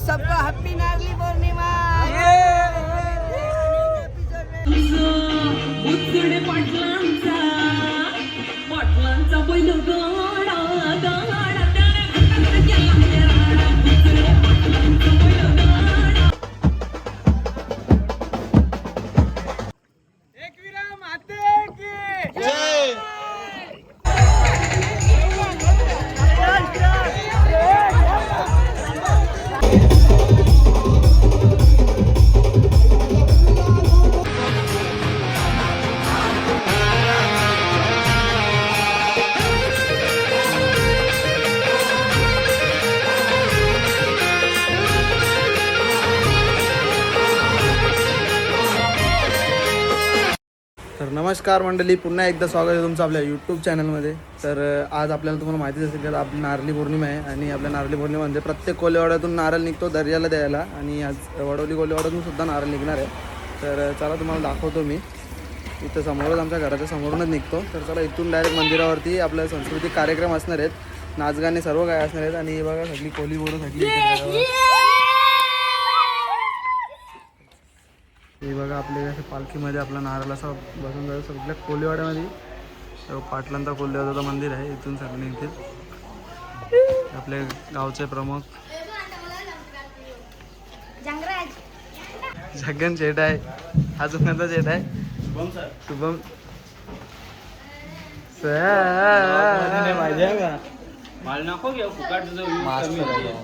सबको हैप्पी नारली पौर्णिमा। पाटलांचा बैल गाडा गाडा तर नमस्कार मंडळी, पुन्हा एकदा स्वागत आहे तुमचं आपल्या यूट्यूब चॅनलमध्ये. तर आज आपल्याला तुम्हाला माहितीच असेल की आपली नारळी पौर्णिमा आहे आणि आपल्या नारळी पौर्णिमेमध्ये प्रत्येक कोलेवाड्यातून नारळ निघतो दर्याला द्यायला आणि आज वडवली कोलेवाड्यातून सुद्धा नारळ निघणार आहे. तर चला तुम्हाला दाखवतो मी. इथं समोरच आमच्या घराच्या समोरूनच निघतो. तर चला इथून डायरेक्ट मंदिरावरती आपल्या सांस्कृतिक कार्यक्रम असणार आहेत, नाचगाणे सर्व काय असणार आहेत. आणि बघा सगळी कोली बोरं सगळी हे बघा आपल्या पालखीमध्ये आपला नारळ असा बसून जायचं. सगळ्या कोलीवाड्यामध्ये पाटलांचा कोल्हेवाड्याचं मंदिर आहे. इथून सगळे निघतील. आपले गावचे प्रमुख जगन शेठ आहे, अजून कोणता शेठ आहे, शुभम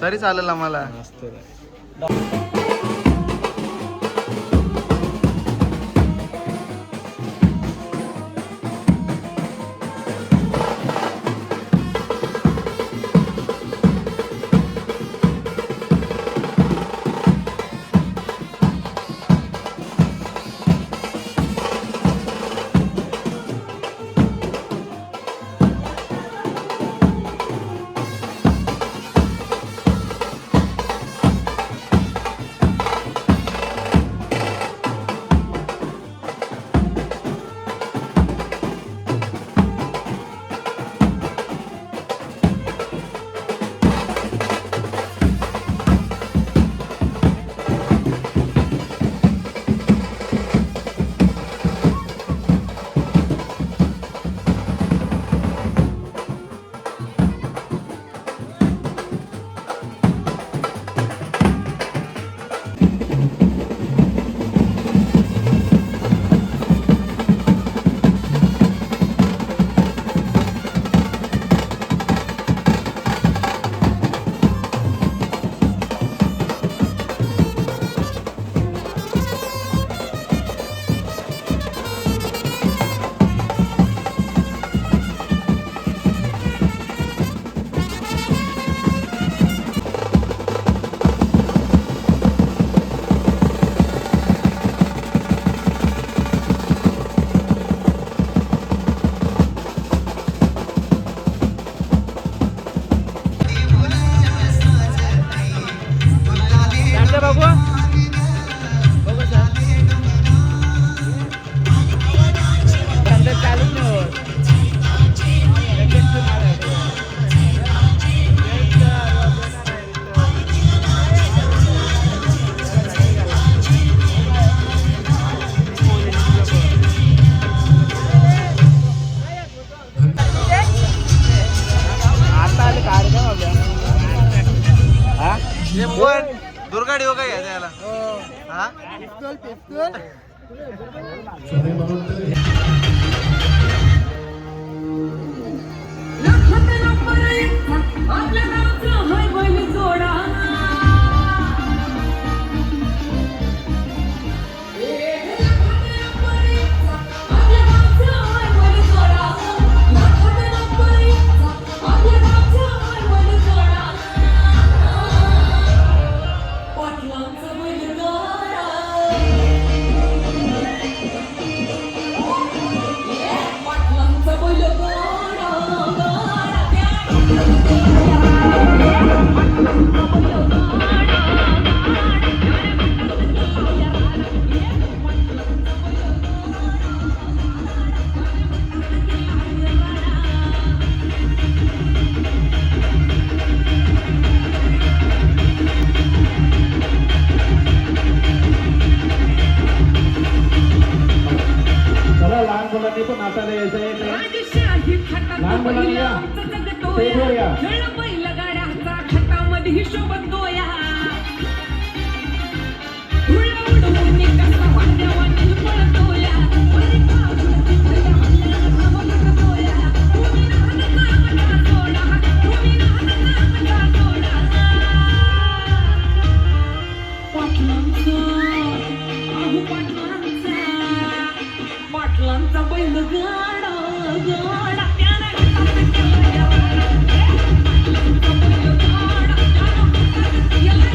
तरी चालेल आम्हाला. दुर्गाडी हो काय याला हा खेळ बैलगाड्याचा खटामध्ये शोभत गोया धुळ उडवून कसा वाड्यावानी पळतोया वरी पाऊल तिथल्या हल्ल्याला बघत गोया तुम्ही नाहक कामटा सोडा तुम्ही नाहक कामटा सोडा पाटलांचा आहू पाटलांचा बैलगाडा गाडा त्याला घाटात गेला पाटलांचा बैलगाडा त्याला घाटात गेला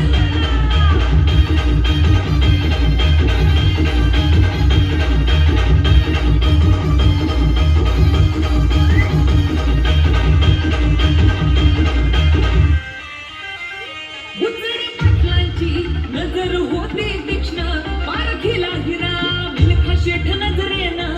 उजळे पाटलांची नजर होती तीक्ष्ण पारखीला हिरा मिलखा शेठ नजरेनं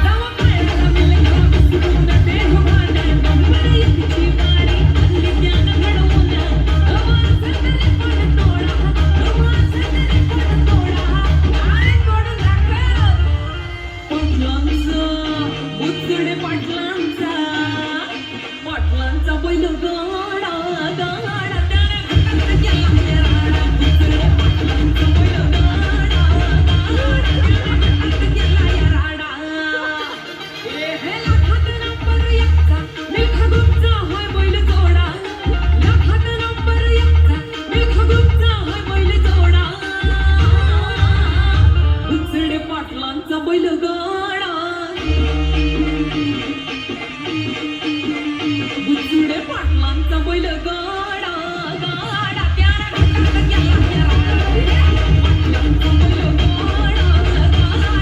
जावा पायाला मिलखा बसवून देहभान बंबर एकची वारी हल्ली ज्ञान घडवून अवासतरी पण तोडा अवासतरी पण तोडा काय तोड दाखव पाटलांचा उजळे पाटलांचा बैलगाडा गाडा त्याने घाटात गेला राडा उजळे पाटलांचा बैलगाडा गाडा त्याने घाटात गेला राडा हे लाखात नंबर एकचा मिलखा गुप्ता होय बैल जोडा लाखात नंबर एकचा मिलखा गुप्ता होय बैल जोडा उजळे पाटलांचा बैलगाडा उजळे पाटलांचा बैलगाडा गाडा त्याला घाटात गेला पाटलांचा बैलगाडा गाडा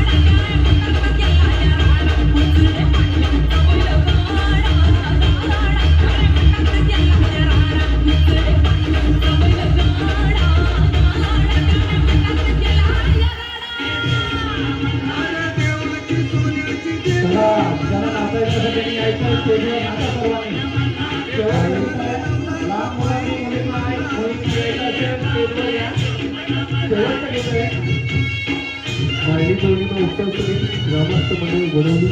त्याला घाटात गेला उजळे पाटलांचा बैलगाडा गाडा त्याला घाटात गेला उजळे पाटलांचा बैलगाडा ग्रामस्थ मंडळी बनवली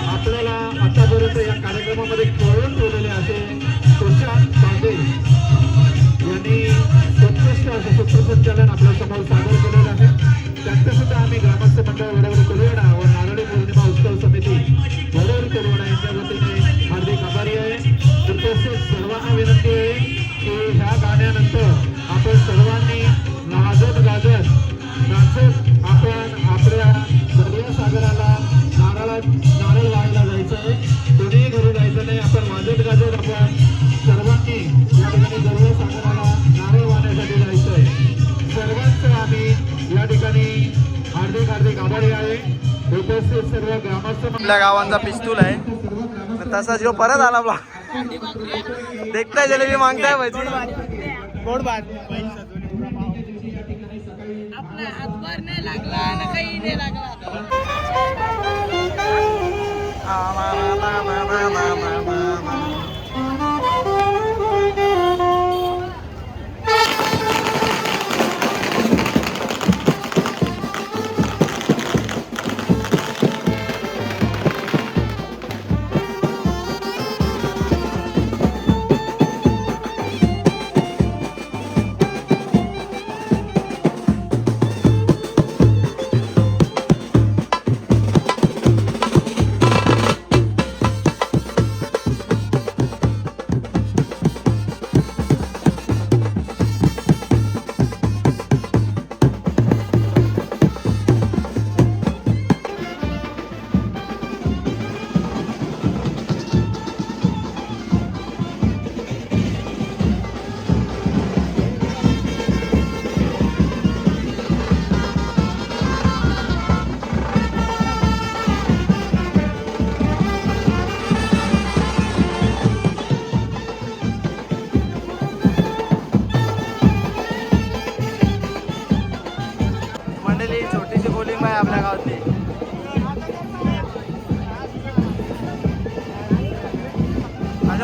आपल्याला आतापर्यंत या कार्यक्रमामध्ये खेळून ठेवलेले असे तुषार पांडे यांनी उत्कृष्ट असं सूत्रसंचालन आपल्या समोर सादर केलेलं आहे. त्यांचं सुद्धा आम्ही ग्रामस्थ मंडळ वडवली कोलवडा व नारळी पौर्णिमा उत्सव समिती वडवली कोलवडा यांच्या वतीने हार्दिक आभारी आहे. तसेच सर्वांना विनंती आहे की ह्या गाण्यानंतर आपण सर्वांनी नाचत गाजत नाचत आपण आपल्या दर्या सागराला नारळ वाहायला जायचं आहे. कोणीही घरी जायचं नाही. आपण वाजत गाजत आपण सर्वांनी या ठिकाणी दर्या सागराला नारळ वाहण्यासाठी जायचं आहे. सर्वांचं आम्ही या ठिकाणी हार्दिक हार्दिक आभारी आहे. उपस्थित सर्व ग्रामस्थ आपल्या गावांचा पिस्तूल आहे तसा जो परत आला बा देखताय जलेबी मागताय भाजी गोड भात आपला हातभार नाही लागला ना काही नाही लागला.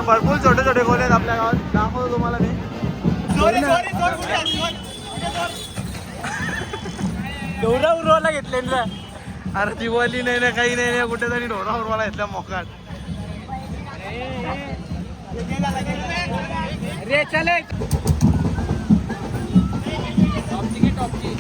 भरपूर छोटे छोटे खोले आहेत आपल्या गावात, दाखवतो तुम्हाला मी. डोरा उरवायला घेतले ना. अरे दिवाळी नाही ना, काही नाही ना, कुठे तरी ढोरा उरवाला घेतला मोकाट. रे चले टॉपची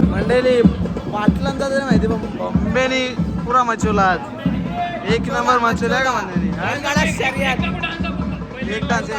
मंडळी पाटलांचा तरी माहिती, पण बॉम्बेनी पुरा मचवला आज. एक नंबर मचवला का मंडळी? एक डान्स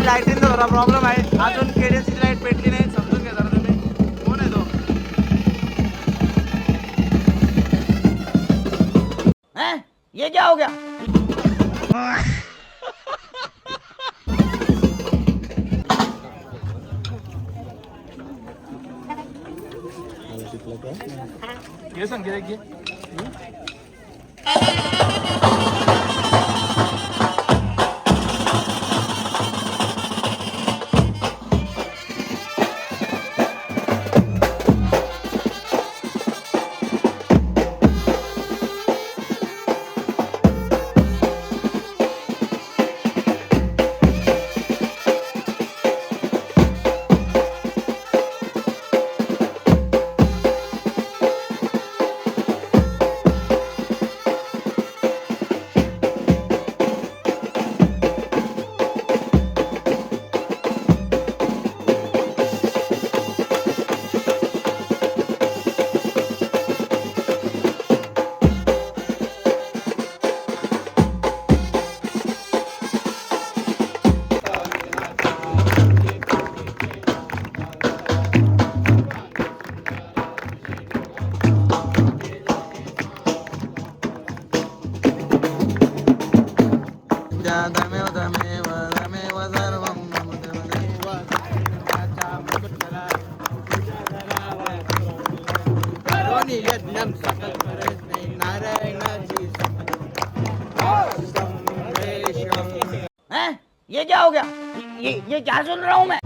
लाईटींचा थोडा प्रॉब्लेम आहे, अजून केडीएमची लाईट पेटली नाही, समजून घ्या जरा तुम्ही. कोण आहे तो? ये क्या हो गया? ये सांग घे. ये क्या हो गया? ये क्या सुन रहा हूँ मैं?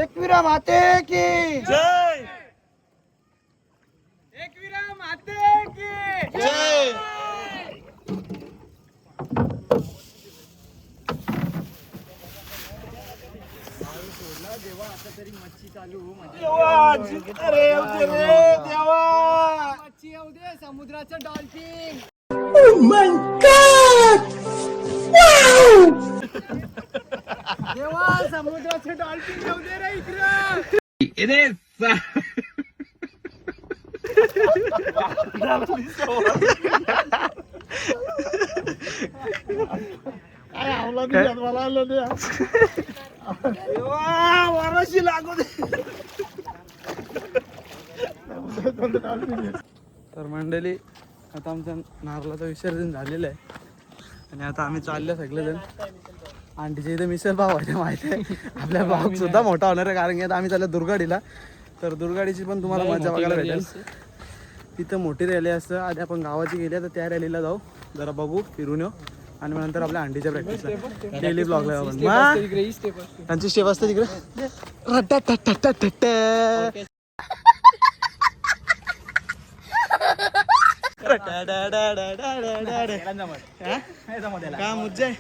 एकविरा माते की जय. एकविरा माते की जय. मच्छी येऊ दे, समुद्राचं डॉल्फिन. देवा, समुद्राचं डॉल्फिन येऊ दे रे इकडं. वाराशी लागू दे. तर मंडळी आता आमच्या नारळाचं विसर्जन झालेलं आहे आणि आता आम्ही चालले सगळेजण. आंटीच्या इथे मिसळ पाव आहे माहिती आहे. आपल्या भाग सुद्धा मोठा होणार आहे कारण की आता आम्ही चाललो दुर्गाडीला. तर दुर्गाडीची पण तुम्हाला मजा बघायला भेटेल. तिथं मोठी रॅली असतं. आधी आपण गावाची गेली तर त्या रॅलीला जाऊ, जरा बघू, फिरून येऊ आणि मग नंतर आपल्या आंटीच्या प्रॅक्टिसला डेली ब्लॉगला जाऊ आपण. त्यांची स्टेप असते तिकडे. का मुज्जे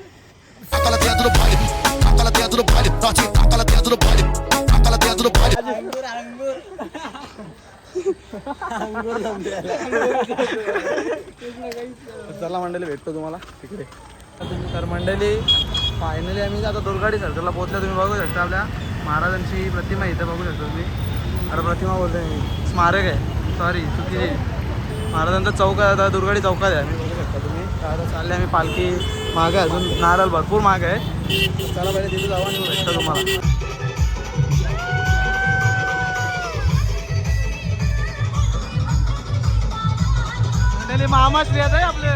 चला मंडळी भेटतो तुम्हाला तिकडे. तर मंडळी फायनली आम्ही आता दुर्गाडी सर्कलला पोहोचलो. तुम्ही बघू शकता आपल्या महाराजांची प्रतिमा इथं बघू शकता तुम्ही. अरे प्रतिमा बोलते मी, स्मारक आहे, सॉरी चुकीची. महाराजांचा चौक आहे, आता दुर्गाडी चौकात आहे. बघू शकता तुम्ही. आता चालले आम्ही पालखी मागे, अजून नारळ भरपूर मागे आहे. चला पहिले तिथे जाऊ आणि भेटतो तुम्हाला. महामाश्री आहे आपले.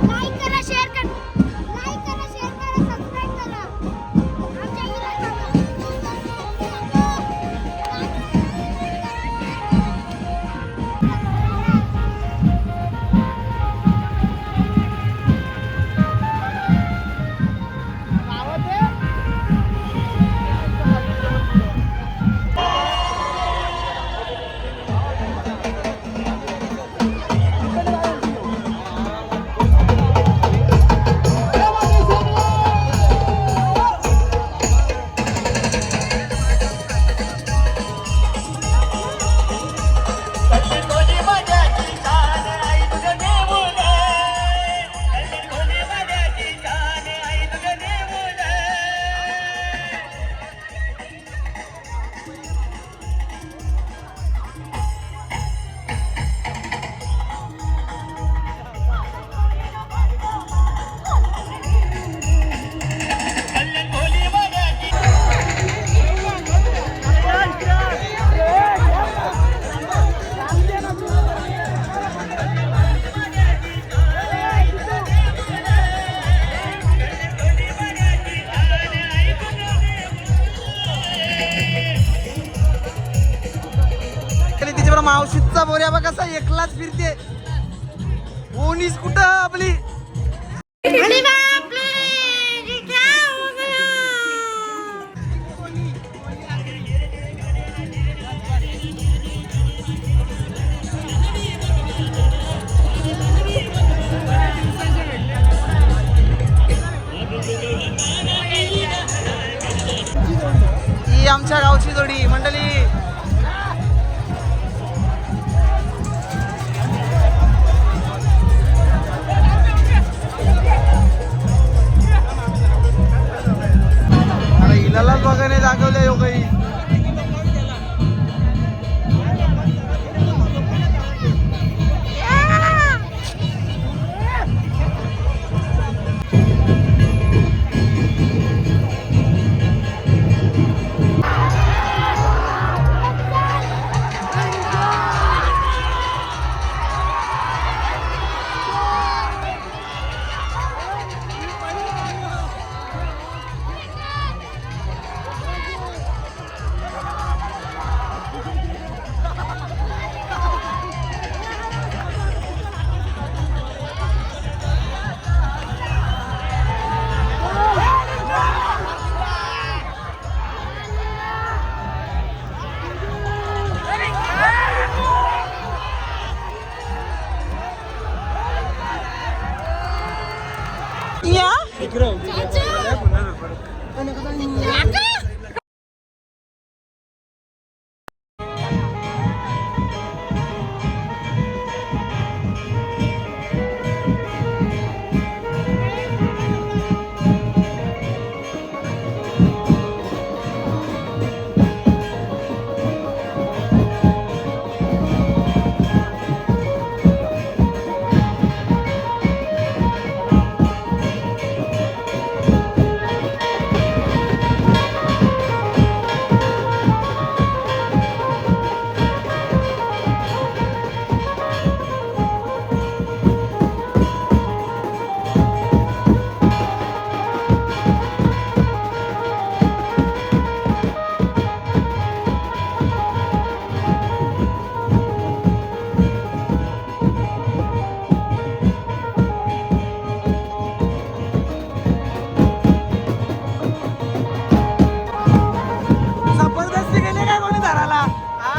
लाईक करा, शेअर करा, सबस्क्राईब करा. आमच्या मावशीचा बोऱ्या बघ कसा एकलाच फिरते. ओनीस कुठं आपली. अरे बापरे, ये क्या हो गया? ही आमच्या गावची जोडी मंडळी. हिलालाच बघाने दाखवले हो काही. जबरदस्ती केली काय कोणी धराला हा?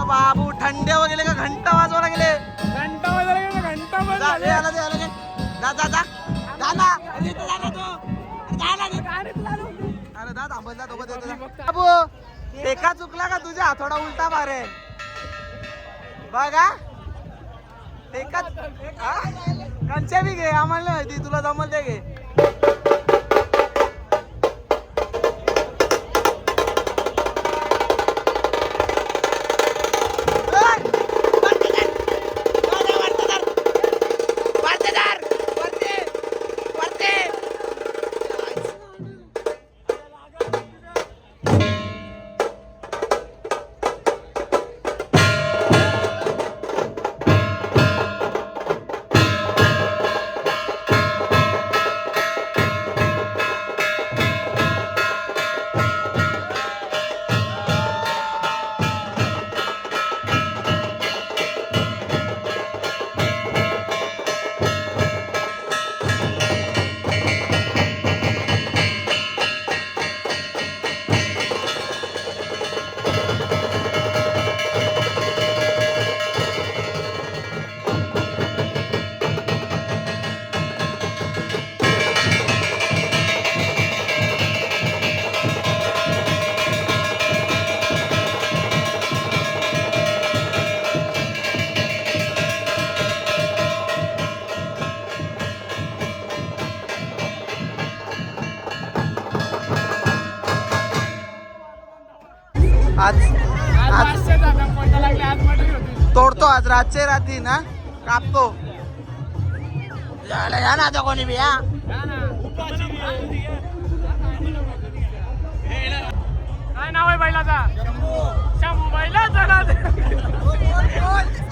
बाबू थंडे वगैरे का घंटा वाजवायला गेले जा जा जा जा ना अरे इथं जा ना तू अरे जा थांबत जा दोघं देतो बाबू एका चुकला का तुझ्या हातोडा उलटा मारे बघा एका कंचे बी घे आम्हाला माहिती तुला जमल ते घे आज तोडतो आज रातचे रात्री ना कापतो या ना आता कोणी बी या काय नाव आहे बैलाचा शंभू बैलाचा नाव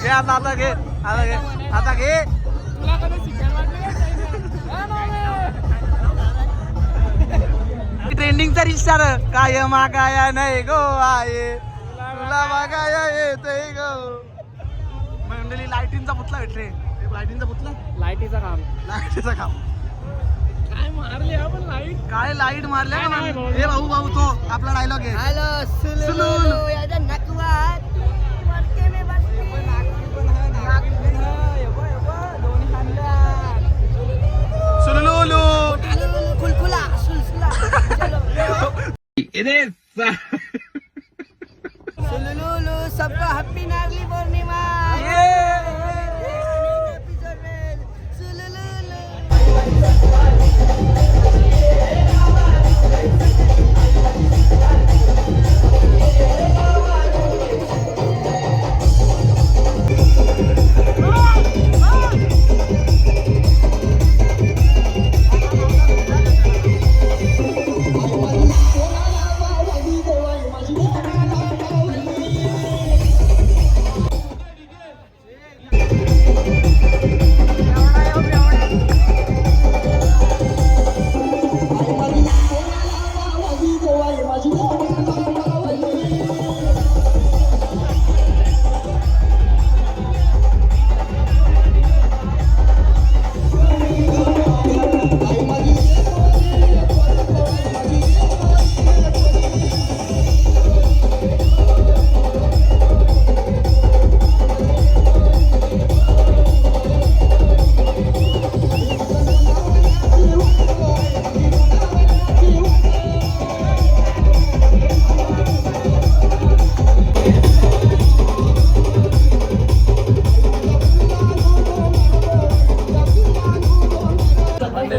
घे आता घे आता घे आता घे तुला कधी शिकायला ट्रेंडिंगचा रिस्टार काय मागाया नाही गो आहे तुला मागाया येतोय गो मंडळी लाईटींचा पुतला भेटले लाईटींचा पुतला लाईटीचं काम लाईटीचा काम काय मारले आपण लाईट काय लाईट मारल्या काय नाही भाऊ. हे भाऊ भाऊ तो आपला डायलॉग आहे हॅलो सुलू. याचा नकवात वरते में बसते सुलुलुलु. खुलखुला सुलसुला सुलुलुलु सबको हैप्पी नारली पूर्णिमा एपिसोड में सुलुलुलु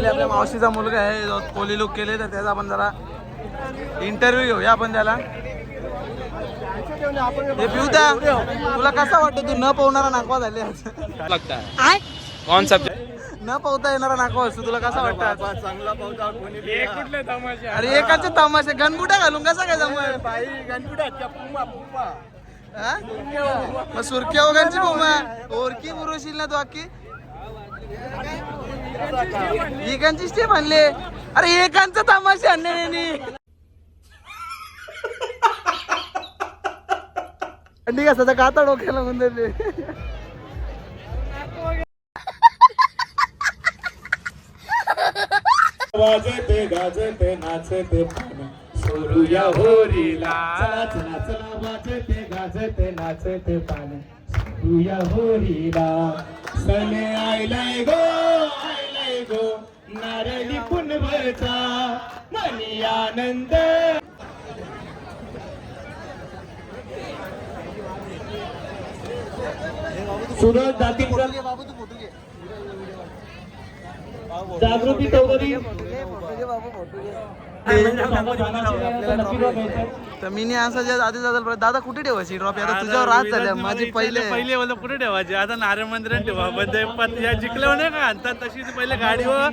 आपल्या मावशीचा मुलगा आहे जो कोली लुक केले तर त्याचा आपण जरा इंटरव्ह्यू घेऊया आपण त्याला. हे पिऊता तुला कसा वाटतं तू न पोहणारा नाकवा झाले कौन सब्जेक्ट न पोहता येणारा नाकवा असतो तुला कसा वाटतं? चांगला पावता कोणी कुठले तमाशे अरे एकाचे तमाशे गणबुटा घालून कसा काय जमल? बाई गणपुटात पुमा पुमा हा? मग सुरख्या वगांची बोमा ओरकी पुरुषील ना तू अख्खी एकांची स्टेप आणले. अरे एकांचा तमाशे आणले नाही थंडी कसा काता डोक्याला म्हणते वाजते गाजते नाचते पान सोडूया होरीला. चला चला चला वाजते गाजते नाचते पान सोडूया होरीला. सने आयलाय गो नारळी पुनवचा मनी आनंद. सुरज जाती जागृती चौधरी तर मी असं जे आधी दादा दादा कुठे ठेवायची ट्रॉफी आता तुझ्यावर राहत झाल्या माझी पहिले पहिले बोलतो कुठे ठेवायचे आता नारायण मंदिरात ठेवा पण या जिंकल्यावर नाही का आणतात तशी ती पहिले गाडीवर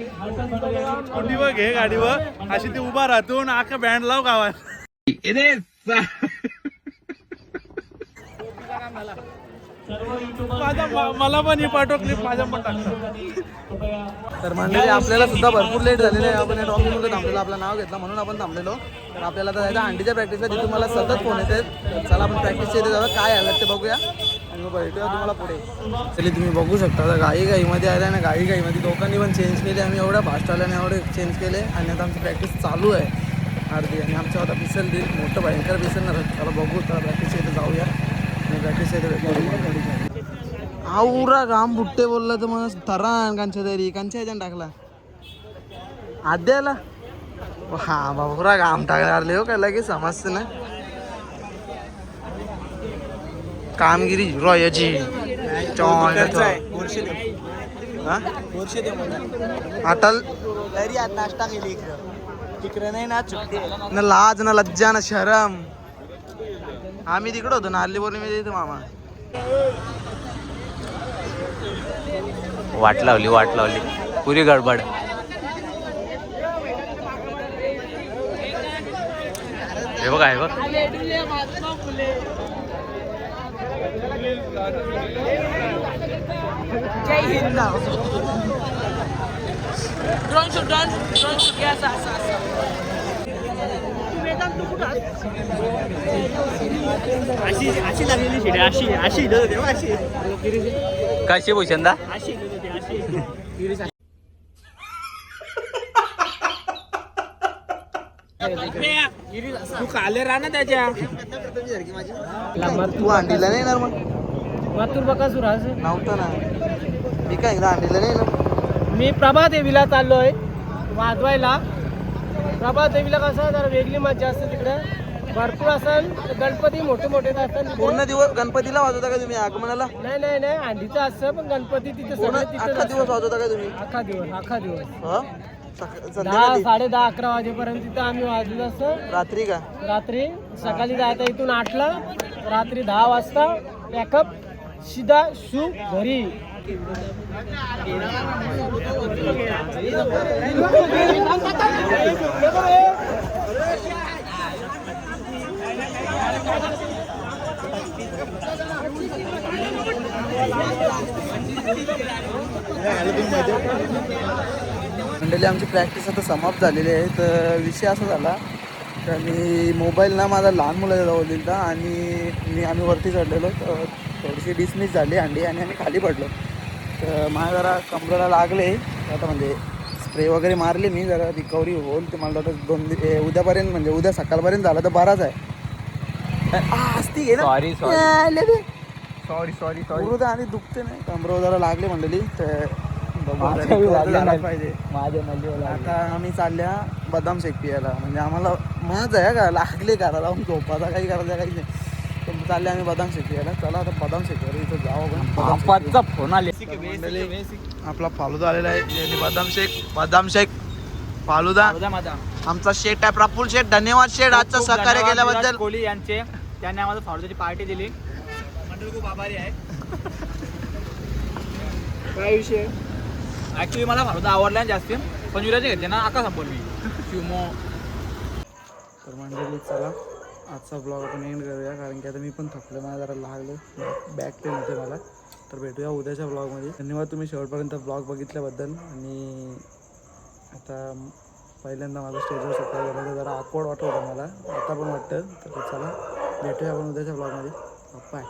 स्कूटीवर घे गाडीवर अशी ती उभा राहतो आणि आखा बँड लाव गावात. मला पण ही पाठव क्लिप माझ्या पण टाक. तर मंडळी आपल्याला सुद्धा भरपूर लेट झालेलं आहे. आपण या ट्रॉफी मध्ये थांबलेलो आपलं नाव घेतलं म्हणून आपण थांबलेलो. तर आपल्याला आता जायचं अंडीच्या प्रॅक्टिसला तिथून मला सतत फोन येते. चला आपण प्रॅक्टिसच्या इथे जाऊया काय आलं ते बघूया आणि मग भेटूया तुम्हाला पुढे. तरी तुम्ही बघू शकता आता घाईमध्ये आल्या ना घाईमध्ये दोघांनी पण चेंज केले. आम्ही एवढ्या फास्ट आल्याने एवढे चेंज केले आणि आता आमची प्रॅक्टिस चालू आहे अर्धी आणि आमच्या आता पिसल देईल मोठं भयंकर पिसलणार. चला बघू तर प्रॅक्टिसच्या इथे जाऊया आणि प्रॅक्टिसच्या इथे भेटूया. हा उरा घाम बुट्टे बोलला तर मग तरान कांच्या तरी कांच्या ह्याच्यानं टाकला आद्याला हा बाबा घाम टाकणार हो काय लगेच समजते ना कामगिरी रॉयची अटल नाश्ता केली तिकडे नाही ना चुकते ना लाज ना लज्जा ना शरम. आम्ही तिकडं होतो नारली पौर्णिमेच्या इथे मामा. वाट लावली पुरी गडबड. हे बघ आहे बघ जय हिंद. ड्रोन शूट घ्या अशी लागलेली शिडे अशी कशी भूषणदा तू काले राहा ना त्याच्या तू अंडीला नाही येणार मग मातूर बकासूर नव्हतं ना मी काय एकदा अंडीला नाही येणार. मी प्रभात देवीला चाललोय वाजवायला. प्रभात देवीला कसं जरा वेगळी मजा असते तिकडे भरपूर असेल. गणपती मोठे मोठे असतात पूर्ण दिवस गणपतीला वाजवता का तुम्ही आगमनाला? नाही अंडीचं असतं पण गणपती तिथे पूर्ण सगळे अख्खा तिथे दिवस वाजवता का तुम्ही? अख्खा दिवस हा? 10, संध्याकाळी 10:30, 11 वाजेपर्यंत तिथं आम्ही वाजलो असतो. रात्री का? रात्री सकाळी जायचं इथून 8ला रात्री 10 वाजता पॅकअप सीधा शू घरी. मंडळी आमची प्रॅक्टिस आता समाप्त झालेली आहे. तर विषय असा झाला तर मी मोबाईल ना माझा लहान मुलाच्या जवळ दिला आणि आम्ही वरती चढलेलो तर थोडीशी डिसमिस झाली अंडी आणि आम्ही खाली पडलो. तर मला जरा कमरेला लागले आता म्हणजे स्प्रे वगैरे मारले मी जरा रिकव्हरी होईल ते मला वाटतं उद्यापर्यंत म्हणजे उद्या सकाळपर्यंत झालं तर बराच आहे. असती घे ना सॉरी आणि दुखते नाही कमरेवर जरा लागले मंडळी. तर पाहिजे आता आम्ही चालल्या बदाम शेक पियाला म्हणजे आम्हाला मजा आहे का लागले करा लावून झोपाचा काही करायचा काही नाही. तर चालले आम्ही बदाम शेक पियाला. चला आता बदाम शेक इथं जाऊ आपण. फोन आले मंडळी आपला फालुदा आलेला आहे आणि बदाम शेक फालुदा आमचा शेट आहे प्रफुल्ल शेट. धन्यवाद शेट आजचं सहकार्य केल्याबद्दल. कोहली यांचे त्यांनी आम्हाला फालुदाची पार्टी दिली. मंडळ खूप आभारी आहे. काय विषय ऍक्च्युली मला फालुदा आवडला जास्त, पण विराजे घेतले ना आका संपवली शिवमो. तर मंडळी चला आजचा ब्लॉग आपण एंड करूया, कारण की आता मी पण थकलो, मला जरा लागलं बॅक पेन होते मला. तर भेटूया उद्याच्या ब्लॉगमध्ये. धन्यवाद तुम्ही शेवटपर्यंत ब्लॉग बघितल्याबद्दल. आणि आता पहिल्यांदा माझं स्टेजवर सकाळी गेलं तर जरा ऑकवर्ड वाटत होतं मला, आता पण वाटतं. तर चला भेटूया आपण उद्याच्या ब्लॉगमध्ये. बाय.